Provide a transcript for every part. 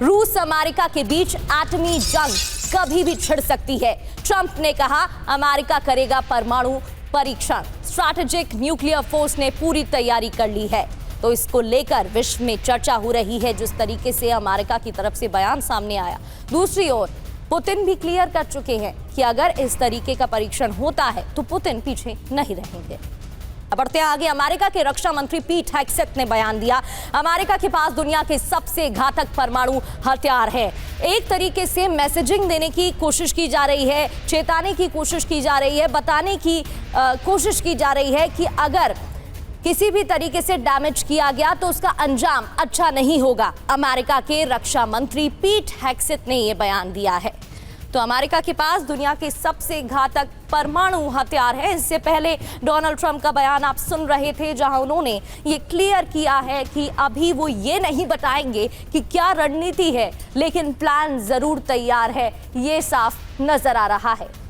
रूस अमेरिका के बीच एटमी जंग कभी भी छिड़ सकती है। ट्रंप ने कहा अमेरिका करेगा परमाणु परीक्षण। स्ट्रैटेजिक न्यूक्लियर फोर्स ने पूरी तैयारी कर ली है। तो इसको लेकर विश्व में चर्चा हो रही है जिस तरीके से अमेरिका की तरफ से बयान सामने आया। दूसरी ओर पुतिन भी क्लियर कर चुके हैं कि अगर इस तरीके का परीक्षण होता है तो पुतिन पीछे नहीं रहेंगे। बढ़ते आगे, अमेरिका के रक्षा मंत्री पीट हेग्सेथ ने बयान दिया अमेरिका के पास दुनिया के सबसे घातक परमाणु हथियार है। एक तरीके से मैसेजिंग देने की कोशिश की जा रही है, चेताने की कोशिश की जा रही है, बताने की कोशिश की जा रही है कि अगर किसी भी तरीके से डैमेज किया गया तो उसका अंजाम अच्छा नहीं होगा। अमेरिका के रक्षा मंत्री पीट हेग्सेथ ने यह बयान दिया है। तो अमेरिका के पास दुनिया के सबसे घातक परमाणु हथियार है। इससे पहले डोनाल्ड ट्रंप का बयान आप सुन रहे थे जहां उन्होंने ये क्लियर किया है कि अभी वो ये नहीं बताएंगे कि क्या रणनीति है, लेकिन प्लान जरूर तैयार है, ये साफ नजर आ रहा है।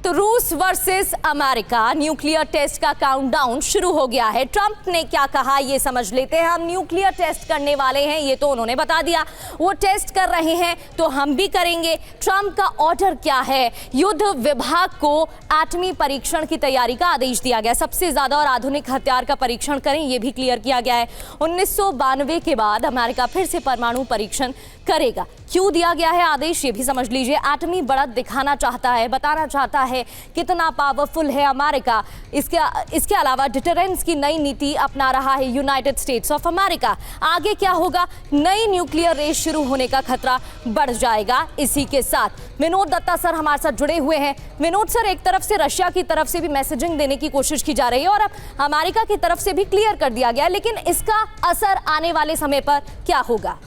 तो रूस वर्सेस अमेरिका न्यूक्लियर टेस्ट का काउंटडाउन शुरू हो गया है। ट्रंप ने क्या कहा ये समझ लेते हैं। हम न्यूक्लियर टेस्ट करने वाले हैं, ये तो उन्होंने बता दिया। वो टेस्ट कर रहे हैं तो हम भी करेंगे। ट्रंप का ऑर्डर क्या है? युद्ध विभाग को एटमी परीक्षण की तैयारी का आदेश दिया गया। सबसे ज्यादा और आधुनिक हथियार का परीक्षण करें, ये भी क्लियर किया गया है। 1992 के बाद अमेरिका फिर से परमाणु परीक्षण करेगा। क्यों दिया गया है आदेश, ये भी समझ लीजिए। एटमी बढ़त दिखाना चाहता है, बताना चाहता है कितना पावरफुल है अमेरिका। इसके अलावा डिटरेंस की नई नीति अपना रहा है यूनाइटेड स्टेट्स ऑफ अमेरिका। आगे क्या होगा? नई न्यूक्लियर रेस शुरू होने का खतरा बढ़ जाएगा। इसी के साथ विनोद दत्ता सर हमारे साथ जुड़े हुए हैं। विनोद सर, एक तरफ से रशिया की तरफ से भी मैसेजिंग देने की कोशिश की जा रही है और अब अमेरिका की तरफ से भी क्लियर कर दिया गया, लेकिन इसका असर आने वाले समय पर क्या होगा?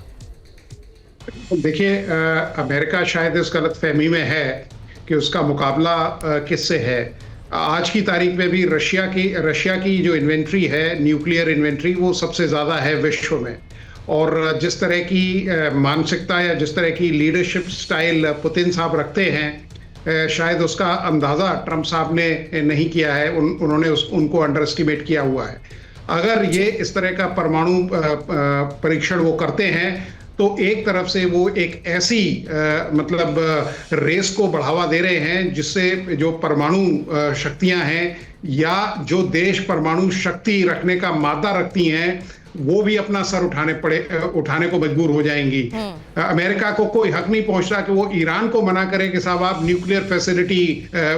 देखिए, अमेरिका शायद इस गलतफहमी में है कि उसका मुकाबला किससे है। आज की तारीख में भी रशिया की जो इन्वेंट्री है, न्यूक्लियर इन्वेंट्री, वो सबसे ज़्यादा है विश्व में। और जिस तरह की मानसिकता या जिस तरह की लीडरशिप स्टाइल पुतिन साहब रखते हैं, शायद उसका अंदाज़ा ट्रंप साहब ने नहीं किया है। उन्होंने उनको अंडर एस्टिमेट किया हुआ है। अगर ये इस तरह का परमाणु परीक्षण वो करते हैं तो एक तरफ से वो एक ऐसी मतलब रेस को बढ़ावा दे रहे हैं जिससे जो परमाणु शक्तियां हैं या जो देश परमाणु शक्ति रखने का मादा रखती हैं वो भी अपना सर उठाने को मजबूर हो जाएंगी। अमेरिका को कोई हक नहीं पहुंचता कि वो ईरान को मना करे कि साहब आप न्यूक्लियर फैसिलिटी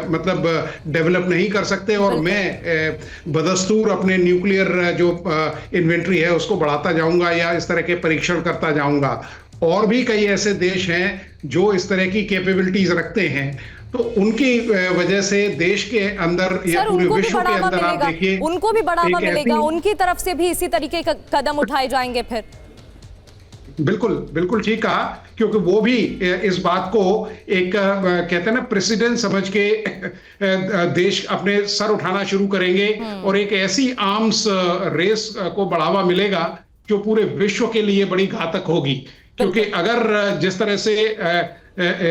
मतलब डेवलप नहीं कर सकते और मैं बदस्तूर अपने न्यूक्लियर जो इन्वेंट्री है उसको बढ़ाता जाऊंगा या इस तरह के परीक्षण करता जाऊंगा। और भी कई ऐसे देश हैं जो इस तरह की कैपेबिलिटीज रखते हैं, तो उनकी वजह से देश के अंदर या पूरे विश्व के अंदर आप देखिए उनको भी बढ़ावा मिलेगा। उनकी तरफ से भी इसी तरीके का कदम उठाए जाएंगे फिर। बिल्कुल ठीक कहा, क्योंकि वो भी इस बात को एक कहते हैं ना प्रेसिडेंट समझ के देश अपने सर उठाना शुरू करेंगे और एक ऐसी आर्म्स रेस को बढ़ावा मिलेगा जो पूरे विश्व के लिए बड़ी घातक होगी। क्योंकि अगर जिस तरह से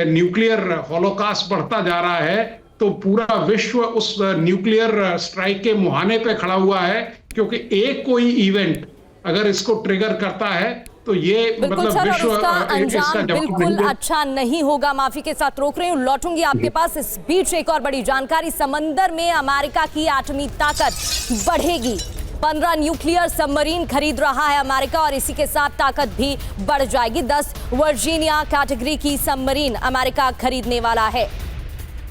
न्यूक्लियर हॉलोकास्ट बढ़ता जा रहा है तो पूरा विश्व उस न्यूक्लियर स्ट्राइक के मुहाने पे खड़ा हुआ है, क्योंकि एक कोई इवेंट अगर इसको ट्रिगर करता है तो ये मतलब विश्व इसका अंजाम बिल्कुल अच्छा नहीं होगा। माफी के साथ रोक रही हूँ, लौटूंगी आपके पास। इस बीच एक और बड़ी जानकारी, समंदर में अमेरिका की एटमी ताकत बढ़ेगी। 15 न्यूक्लियर सबमरीन खरीद रहा है अमेरिका और इसी के साथ ताकत भी बढ़ जाएगी। 10 वर्जीनिया कैटेगरी की सबमरीन अमेरिका खरीदने वाला है।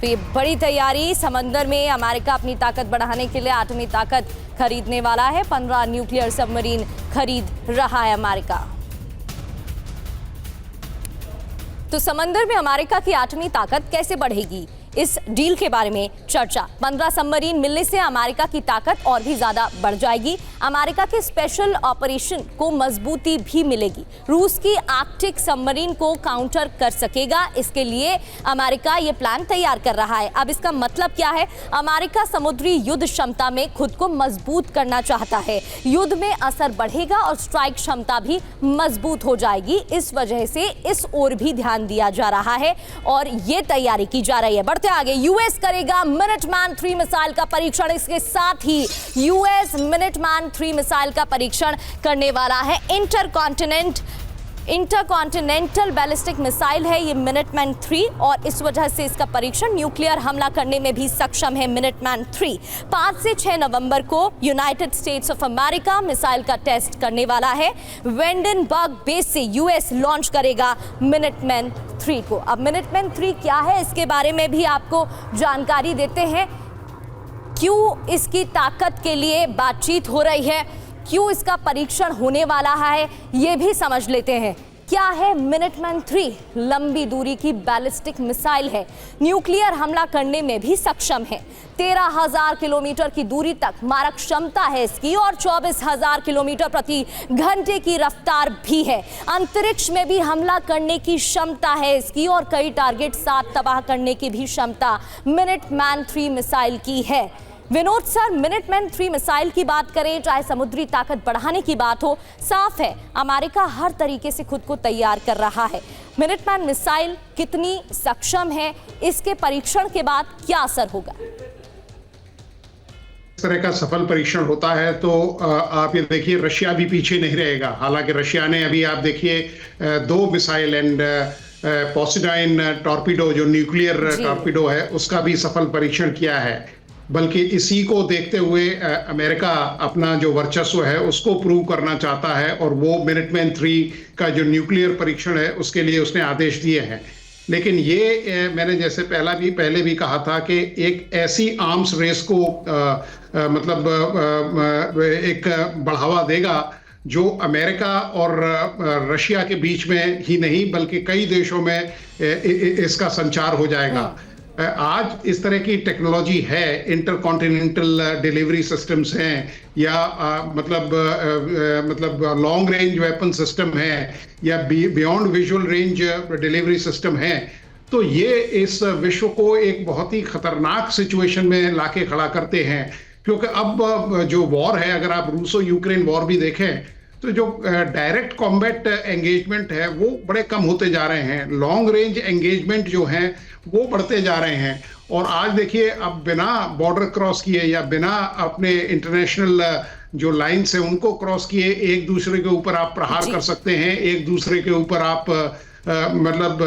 तो ये बड़ी तैयारी, समंदर में अमेरिका अपनी ताकत बढ़ाने के लिए एटमी ताकत खरीदने वाला है। 15 न्यूक्लियर सबमरीन खरीद रहा है अमेरिका। तो समंदर में अमेरिका की एटमी ताकत कैसे बढ़ेगी, इस डील के बारे में चर्चा। 15 सबमरीन मिलने से अमेरिका की ताकत और भी ज्यादा बढ़ जाएगी। अमेरिका के स्पेशल ऑपरेशन को मजबूती भी मिलेगी। रूस की आर्कटिक सबमरीन को काउंटर कर सकेगा, इसके लिए अमेरिका ये प्लान तैयार कर रहा है। अब इसका मतलब क्या है? अमेरिका समुद्री युद्ध क्षमता में खुद को मजबूत करना चाहता है। युद्ध में असर बढ़ेगा और स्ट्राइक क्षमता भी मजबूत हो जाएगी। इस वजह से इस ओर भी ध्यान दिया जा रहा है और ये तैयारी की जा रही है। बढ़ते आगे, यूएस करेगा मिनटमैन 3 मिसाइल का परीक्षण। इसके साथ ही यूएस मिनटमैन 3 मिसाइल का परीक्षण करने वाला है। इंटरकॉन्टिनेंटल बैलिस्टिक मिसाइल है ये मिनटमैन 3 और इस वजह से इसका परीक्षण न्यूक्लियर हमला करने में भी सक्षम है मिनटमैन 3। 5 से 6 नवंबर को United states of America missile का टेस्ट करने वाला है। वेंडनबर्ग बेस से यूएस लॉन्च करेगा मिनटमैन 3 को। अब मिनटमैन 3 क्या है, इसके बारे में भी आपको जानकारी देते हैं। क्यों इसकी ताकत के लिए बातचीत हो रही है, क्यों इसका परीक्षण होने वाला है, ये भी समझ लेते हैं। क्या है मिनटमैन 3? लंबी दूरी की बैलिस्टिक मिसाइल है, न्यूक्लियर हमला करने में भी सक्षम है। 13,000 किलोमीटर की दूरी तक मारक क्षमता है इसकी और 24,000 किलोमीटर प्रति घंटे की रफ्तार भी है। अंतरिक्ष में भी हमला करने की क्षमता है इसकी और कई टारगेट साथ तबाह करने की भी क्षमता मिनटमैन 3 मिसाइल की है। विनोद सर, मिनटमैन 3 मिसाइल की बात करें, चाहे समुद्री ताकत बढ़ाने की बात हो, साफ है अमेरिका हर तरीके से खुद को तैयार कर रहा है। मिनटमैन मिसाइल कितनी सक्षम है, इसके परीक्षण के बाद क्या असर होगा? इस तरह का सफल परीक्षण होता है तो आप ये देखिए रशिया भी पीछे नहीं रहेगा। हालांकि रशिया ने अभी आप देखिए 2 मिसाइल एंड पोसिडाइन टॉर्पीडो जो न्यूक्लियर टॉर्पीडो है उसका भी सफल परीक्षण किया है। बल्कि इसी को देखते हुए अमेरिका अपना जो वर्चस्व है उसको प्रूव करना चाहता है और वो मिनटमैन 3 का जो न्यूक्लियर परीक्षण है उसके लिए उसने आदेश दिए हैं। लेकिन ये मैंने जैसे पहले भी कहा था कि एक ऐसी आर्म्स रेस को एक बढ़ावा देगा जो अमेरिका और रशिया के बीच में ही नहीं बल्कि कई देशों में इसका संचार हो जाएगा। आज इस तरह की टेक्नोलॉजी है, इंटरकॉन्टिनेंटल डिलीवरी सिस्टम्स हैं या मतलब लॉन्ग रेंज वेपन सिस्टम है या beyond visual range delivery system है, तो ये इस विश्व को एक बहुत ही खतरनाक सिचुएशन में लाके खड़ा करते हैं। क्योंकि अब जो वॉर है, अगर आप रूसो यूक्रेन वॉर भी देखें तो जो डायरेक्ट कॉम्बैट एंगेजमेंट है वो बड़े कम होते जा रहे हैं, लॉन्ग रेंज एंगेजमेंट जो हैं वो बढ़ते जा रहे हैं। और आज देखिए अब बिना बॉर्डर क्रॉस किए या बिना अपने इंटरनेशनल जो लाइन्स हैं उनको क्रॉस किए एक दूसरे के ऊपर आप प्रहार कर सकते हैं, एक दूसरे के ऊपर आप मतलब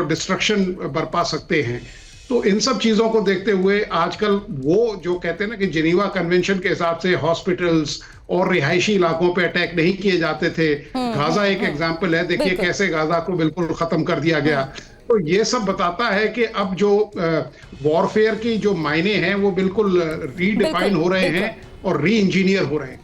डिस्ट्रक्शन बरपा सकते हैं। तो इन सब चीजों को देखते हुए आजकल वो जो कहते हैं ना कि जिनीवा कन्वेंशन के हिसाब से हॉस्पिटल्स और रिहायशी इलाकों पे अटैक नहीं किए जाते थे। गाजा एक एग्जांपल है, देखिए कैसे गाजा को बिल्कुल खत्म कर दिया गया। तो ये सब बताता है कि अब जो वॉरफेयर की जो मायने हैं वो बिल्कुल रीडिफाइन हो रहे हैं और री इंजीनियर हो रहे हैं।